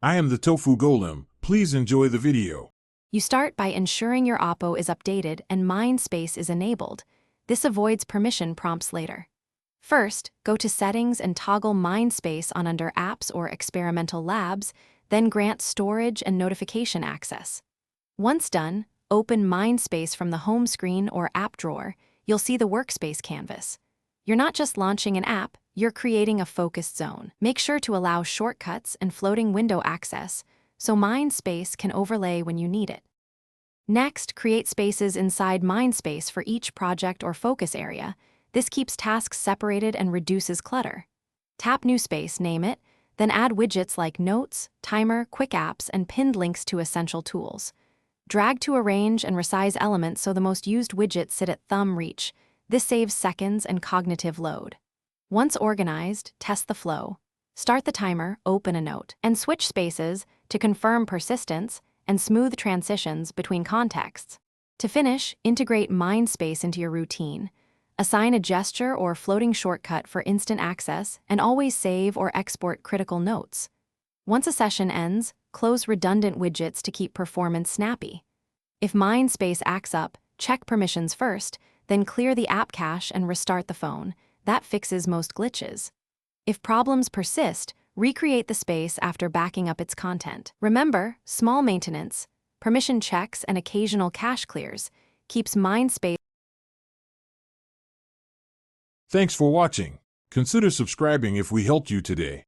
I am the Tofu Golem. Please enjoy the video. You start by ensuring your Oppo is updated and Mindspace is enabled. This avoids permission prompts later. First, go to Settings and toggle Mindspace on under Apps or Experimental Labs, then grant storage and notification access. Once done, open Mindspace from the home screen or app drawer. You'll see the workspace canvas. You're not just launching an app, you're creating a focused zone. Make sure to allow shortcuts and floating window access so Mindspace can overlay when you need it. Next, create spaces inside Mindspace for each project or focus area. This keeps tasks separated and reduces clutter. Tap New Space, name it, then add widgets like Notes, Timer, Quick Apps, and pinned links to essential tools. Drag to arrange and resize elements so the most used widgets sit at thumb reach. This saves seconds and cognitive load. Once organized, test the flow. Start the timer, open a note, and switch spaces to confirm persistence and smooth transitions between contexts. To finish, integrate Mindspace into your routine. Assign a gesture or floating shortcut for instant access, and always save or export critical notes. Once a session ends, close redundant widgets to keep performance snappy. If Mindspace acts up, check permissions first, then clear the app cache and restart the phone. That fixes most glitches. If problems persist, recreate the space after backing up its content. Remember, small maintenance, permission checks, and occasional cache clears keeps Mindspace. Thanks for watching. Consider subscribing if we helped you today.